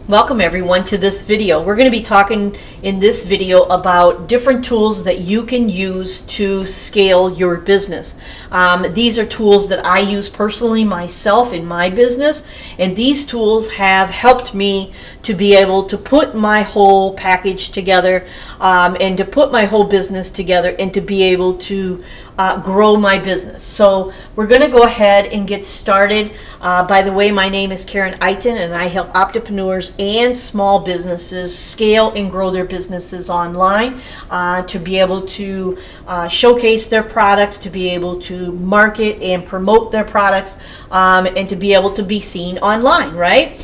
Welcome everyone to this video. We're going to be talking in this video about different tools that you can use to scale your business. These are tools that I use personally myself in my business, and these tools have helped me to be able to put my whole package together and to put my whole business together and to be able to grow my business. So we're going to go ahead and get started. By the way, my name is Karen Eiton, and I help entrepreneurs and small businesses scale and grow their businesses online to be able to showcase their products, to be able to market and promote their products, and to be able to be seen online, right?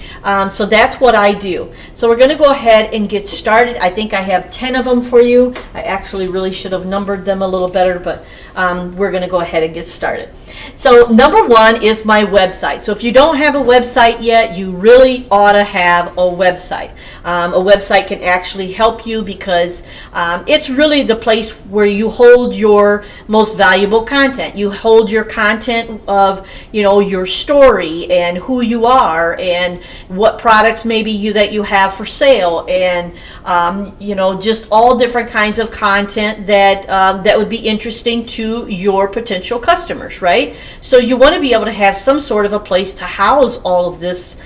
So that's what I do. So we're going to go ahead and get started. I think I have 10 of them for you. I actually really should have numbered them a little better, but we're going to go ahead and get started. So number one is my website. So if you don't have a website yet, you really ought to have a website. A website can actually help you because it's really the place where you hold your most valuable content. You hold your content of, your story and who you are and what products maybe that you have for sale, and just all different kinds of content that would be interesting to your potential customers, right? So you want to be able to have some sort of a place to house all of this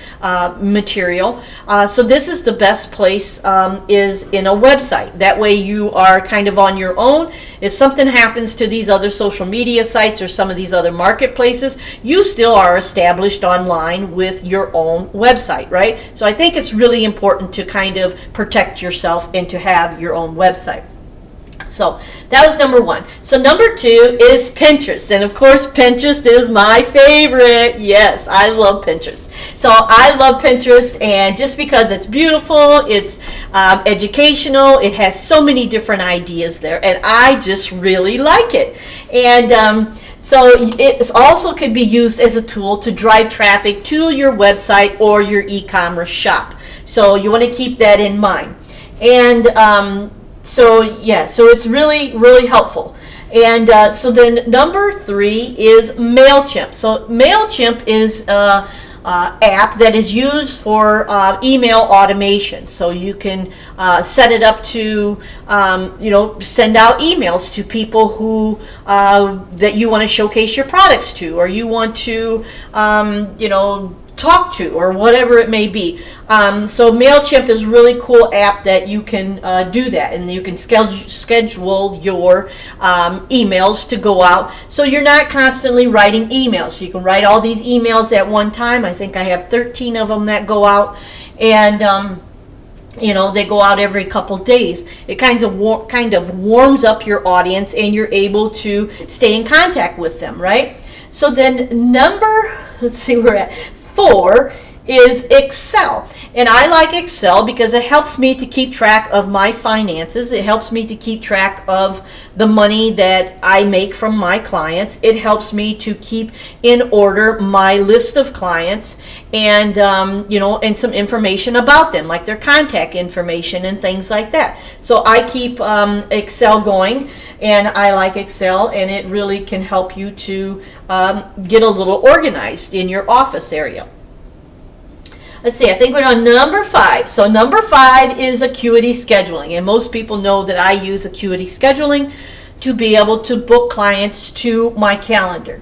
material. So this is the best place, is in a website. That way you are kind of on your own. If something happens to these other social media sites or some of these other marketplaces, you still are established online with your own website, right? So I think it's really important to kind of protect yourself and to have your own website. So that was number one. So number two is Pinterest. And of course, Pinterest is my favorite. Yes, I love Pinterest. So I love Pinterest, and just because it's beautiful, it's educational, it has so many different ideas there, and I just really like it. And so it also could be used as a tool to drive traffic to your website or your e-commerce shop. So you want to keep that in mind. And so it's really, really helpful. And so then number three is MailChimp. So MailChimp is an app that is used for email automation. So you can set it up to send out emails to people who that you want to showcase your products to, or you want to talk to, or whatever it may be. So MailChimp is a really cool app that you can do that, and you can schedule your emails to go out, so you're not constantly writing emails. So you can write all these emails at one time. I think I have 13 of them that go out, and they go out every couple days. It kind of warms up your audience, and you're able to stay in contact with them, right? So then let's see where we're at. 4 is Excel. And I like Excel because it helps me to keep track of my finances. It helps me to keep track of the money that I make from my clients. It helps me to keep in order my list of clients, and and some information about them, like their contact information and things like that. So I keep Excel going, and I like Excel, and it really can help you to get a little organized in your office area. Let's see, I think we're on number 5. So number 5 is Acuity Scheduling. And most people know that I use Acuity Scheduling to be able to book clients to my calendar.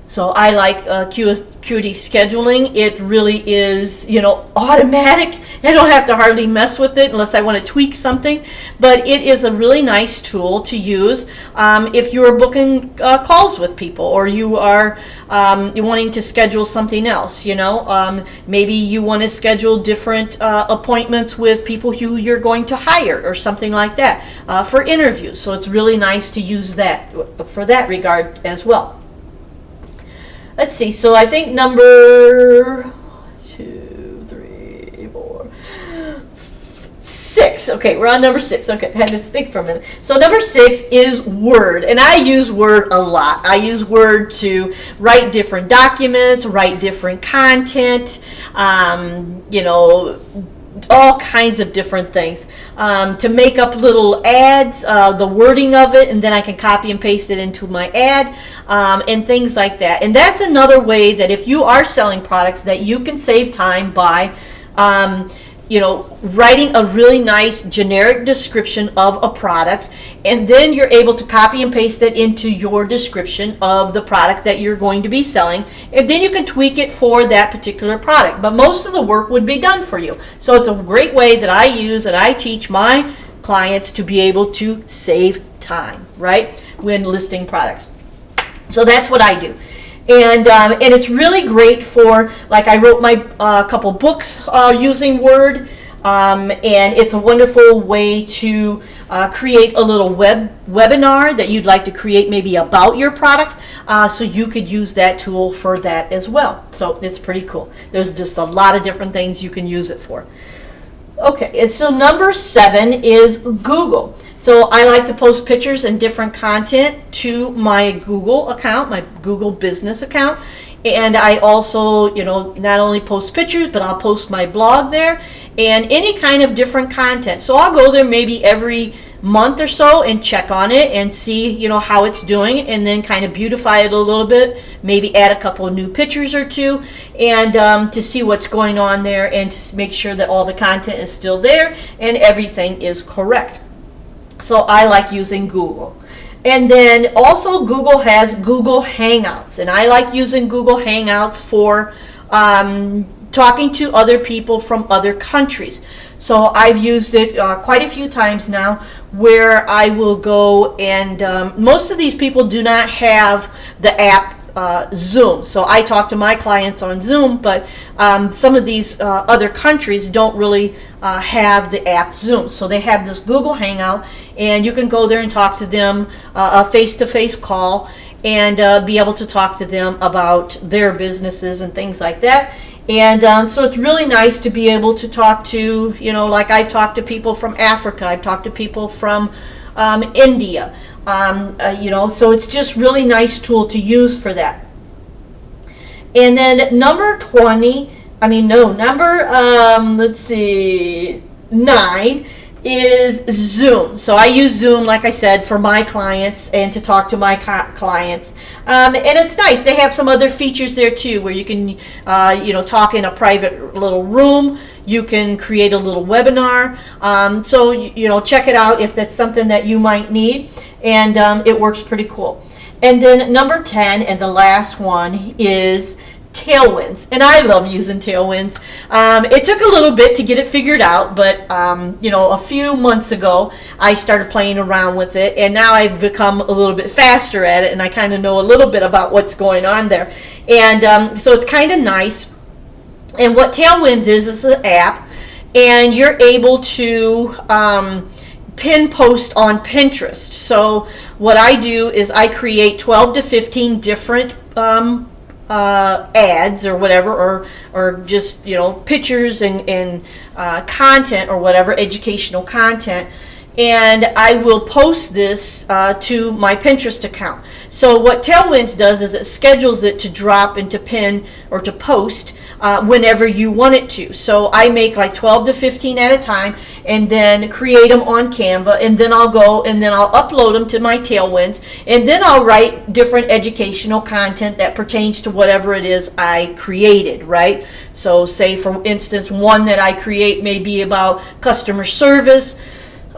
So I like Acuity Scheduling. It really is, automatic. I don't have to hardly mess with it unless I want to tweak something. But it is a really nice tool to use if you are booking calls with people, or you are wanting to schedule something else. Maybe you want to schedule different appointments with people who you're going to hire, or something like that, for interviews. So it's really nice to use that for that regard as well. Let's see, so I think number 6. Okay, we're on number 6. Okay, I had to think for a minute. So number 6 is Word, and I use Word a lot. I use Word to write different documents, write different content, all kinds of different things, to make up little ads, the wording of it, and then I can copy and paste it into my ad, and things like that. And that's another way that if you are selling products, that you can save time by writing a really nice generic description of a product, and then you're able to copy and paste it into your description of the product that you're going to be selling, and then you can tweak it for that particular product. But most of the work would be done for you. So it's a great way that I use and I teach my clients to be able to save time, right, when listing products. So that's what I do. And it's really great for, like, I wrote my couple books using Word, and it's a wonderful way to create a little webinar that you'd like to create maybe about your product, so you could use that tool for that as well. So it's pretty cool. There's just a lot of different things you can use it for. Okay, and so number 7 is Google. So I like to post pictures and different content to my Google account, my Google business account. And I also, not only post pictures, but I'll post my blog there and any kind of different content. So I'll go there maybe every month or so and check on it and see, how it's doing, and then kind of beautify it a little bit, maybe add a couple of new pictures or two, and to see what's going on there and to make sure that all the content is still there and everything is correct. So I like using Google. And then also Google has Google Hangouts, and I like using Google Hangouts for talking to other people from other countries. So I've used it quite a few times now, where I will go and most of these people do not have the app Zoom. So I talk to my clients on Zoom, but some of these other countries don't really have the app Zoom. So they have this Google Hangout, and you can go there and talk to them, a face-to-face call, and be able to talk to them about their businesses and things like that. And so it's really nice to be able to talk to, like I've talked to people from Africa, I've talked to people from India, so it's just really nice tool to use for that. And then number 9 is Zoom. So I use Zoom, like I said, for my clients and to talk to my clients. And it's nice. They have some other features there too, where you can, talk in a private little room. You can create a little webinar. So, check it out if that's something that you might need. And it works pretty cool. And then number 10, and the last one, is Tailwinds. And I love using Tailwinds. It took a little bit to get it figured out, but a few months ago I started playing around with it, and now I've become a little bit faster at it, and I kind of know a little bit about what's going on there. And so it's kind of nice. And what Tailwinds is an app, and you're able to pin post on Pinterest. So what I do is I create 12 to 15 different ads or whatever, or just pictures and content or whatever, educational content, and I will post this to my Pinterest account. So what Tailwinds does is it schedules it to drop and to pin or to post whenever you want it to. So I make like 12 to 15 at a time, and then create them on Canva, and then I'll go and then I'll upload them to my Tailwinds, and then I'll write different educational content that pertains to whatever it is I created, right? So say, for instance, one that I create may be about customer service.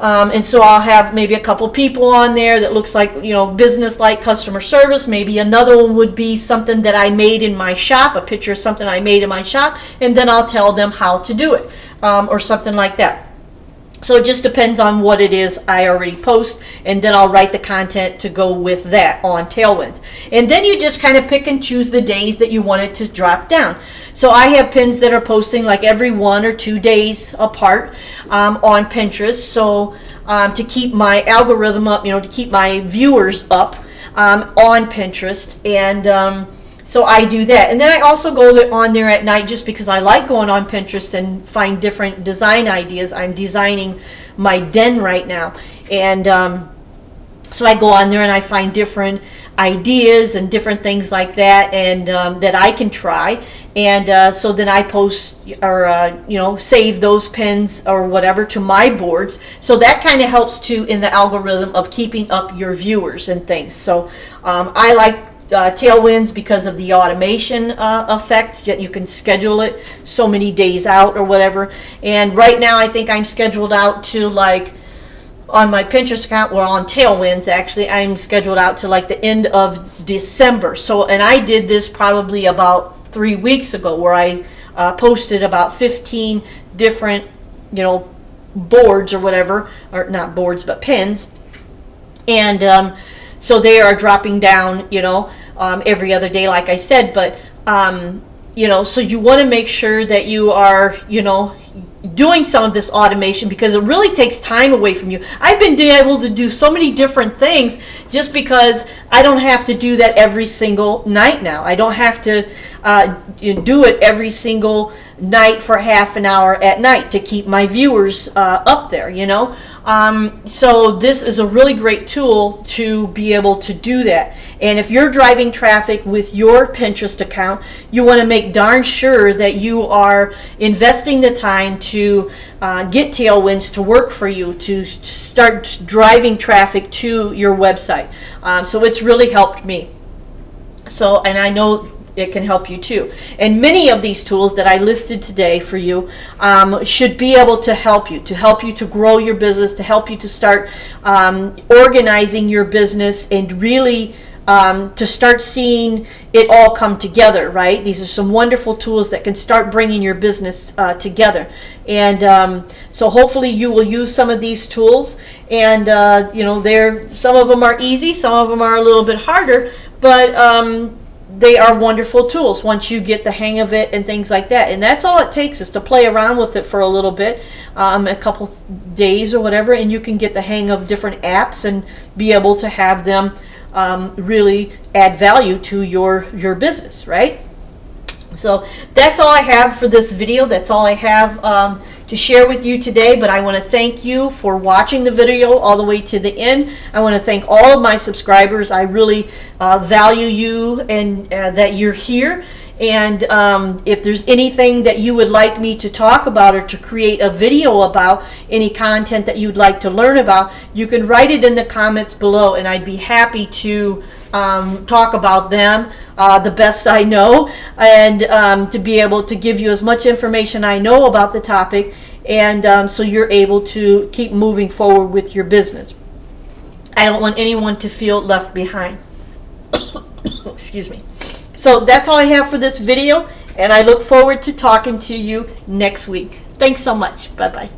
And so I'll have maybe a couple people on there that looks like, business like customer service. Maybe another one would be something that I made in my shop, a picture of something I made in my shop, and then I'll tell them how to do it, or something like that. So it just depends on what it is I already post, and then I'll write the content to go with that on Tailwinds. And then you just kind of pick and choose the days that you want it to drop down. So I have pins that are posting like every 1 or 2 days apart on Pinterest. So to keep my algorithm up, to keep my viewers up on Pinterest. And so I do that. And then I also go on there at night, just because I like going on Pinterest and find different design ideas. I'm designing my den right now. And so I go on there and I find different ideas and different things like that, and that I can try. And so then I post or save those pins or whatever to my boards. So that kind of helps too in the algorithm of keeping up your viewers and things. So I like Tailwinds because of the automation effect, that you can schedule it so many days out or whatever. And right now I think I'm scheduled out to, like, on my Pinterest account, well, on Tailwinds actually, I'm scheduled out to like the end of December. So, and I did this probably about 3 weeks ago, where I posted about 15 different, boards or whatever, or not boards, but pins. And so they are dropping down, every other day, like I said. But, so you want to make sure that you are, doing some of this automation, because it really takes time away from you. I've been able to do so many different things just because I don't have to do that every single night now. I don't have to do it every single night for half an hour at night to keep my viewers up there, So this is a really great tool to be able to do that. And if you're driving traffic with your Pinterest account, you want to make darn sure that you are investing the time to get Tailwinds to work for you, to start driving traffic to your website. So it's really helped me. So, and I know it can help you too. And many of these tools that I listed today for you should be able to help you to grow your business, to help you to start organizing your business, and really to start seeing it all come together, right? These are some wonderful tools that can start bringing your business together. And so hopefully you will use some of these tools. And some of them are easy, some of them are a little bit harder, but they are wonderful tools once you get the hang of it and things like that. And that's all it takes, is to play around with it for a little bit, a couple days or whatever, and you can get the hang of different apps and be able to have them really add value to your business, right? So that's all I have for this video. That's all I have to share with you today. But I want to thank you for watching the video all the way to the end. I want to thank all of my subscribers. I really value you, and that you're here. And if there's anything that you would like me to talk about, or to create a video about, any content that you'd like to learn about, you can write it in the comments below, and I'd be happy to talk about them the best I know, and to be able to give you as much information I know about the topic, and so you're able to keep moving forward with your business. I don't want anyone to feel left behind. Excuse me. So that's all I have for this video, and I look forward to talking to you next week. Thanks so much. Bye-bye.